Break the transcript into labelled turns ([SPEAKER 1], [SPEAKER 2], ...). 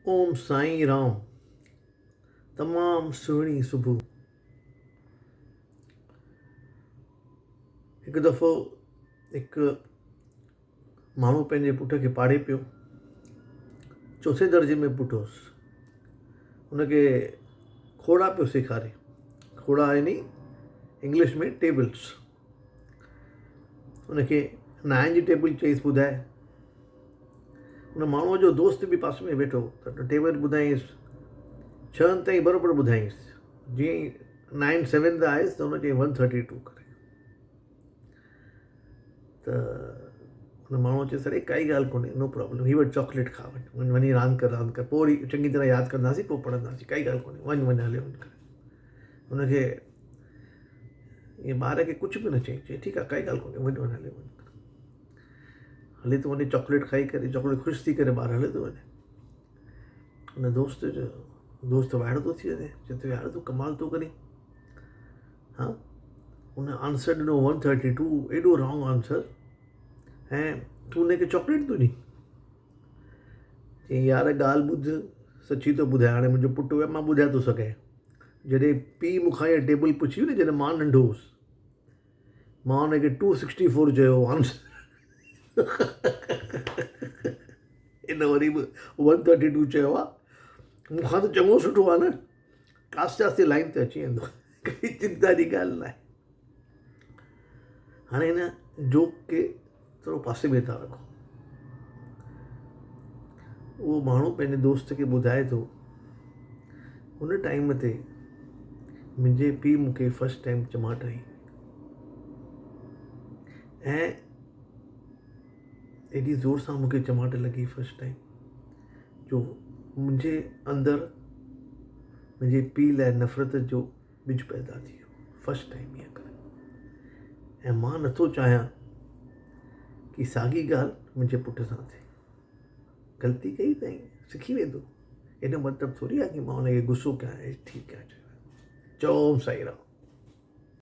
[SPEAKER 1] ओम साईं राम। तमामु सुहिणी सुबुह। हिकु दफ़ो हिकु माण्हू पंहिंजे पुट खे पाढ़े पियो। चौथे दर्जे में पुटु हुउसि। हुनखे खोड़ा पियो सेखारे। खोड़ा यानी इंग्लिश में टेबल्स। हुनखे 9 जी टेबल चईसि ॿुधाए। हुन माण्हूअ जो दोस्त बि पासे में वेठो त टेबल ॿुधाईंसि। 6 ताईं बराबरि ॿुधाईंसि। जीअं ई 9 7 ते आयुसि त हुनखे 132 करे। त हुन माण्हू चयसि अरे काई ॻाल्हि कोन्हे, नो प्रॉब्लम, ही वटि चॉकलेट खा, वञी रांदि कर पोइ वरी चङी तरह यादि कंदासीं, पोइ पढ़ंदासीं, काई ॻाल्हि कोन्हे, वञ हले वञ करे। हुनखे ईअं ॿार खे कुझु बि न चई ठीकु आहे, काई ॻाल्हि कोन्हे, वञ हले वञ। हले थो वञे, चॉकलेट खाई करे, चॉकलेट ख़ुशि थी करे ॿारु हले थो वञे। हुन दोस्त वाइड़ो थो थी वञे, चए थो यार तूं कमाल थो करीं। हा, हुन आंसर ॾिनो 132, एॾो रॉन्ग आंसर, ऐं तूं हुनखे चॉकलेट थो ॾीं। चई यार ॻाल्हि ॿुध, सची थो ॿुधायां, हाणे मुंहिंजो पुटु हुयो, मां ॿुधाए थो सघां। जॾहिं पीउ मूंखां इहा टेबल पुछी हुई न, जॾहिं मां नंढो हुउसि, मां हुनखे 264 चयो आंसर। इन वरी बि 132 चयो आहे। मूंखां त चङो सुठो आहे न, आस्ते आस्ते लाइन ते अची वेंदो, काई चिंता जी ॻाल्हि न आहे। हाणे हिन जोक खे थोरो पासे में था रखो। उहो माण्हू पंहिंजे दोस्त खे ॿुधाए थो, हुन टाइम ते मुंहिंजे पीउ मूंखे फस्ट टाइम चमाट हई, ऐं एॾी ज़ोर सां मूंखे चमाट लॻी फस्ट टाइम, जो मुंहिंजे अंदरि मुंहिंजे पीउ लाइ नफ़रत जो बिज पैदा थी वियो फस्ट टाइम ईअं करे। ऐं मां नथो चाहियां कि साॻी ॻाल्हि मुंहिंजे पुट सां थिए। ग़लती कई अथई, सिखी वेंदो। इन मतिलबु थोरी आहे कि मां हुनखे गुस्सो कयां। ठीकु आहे, चओ ओम साईं राम।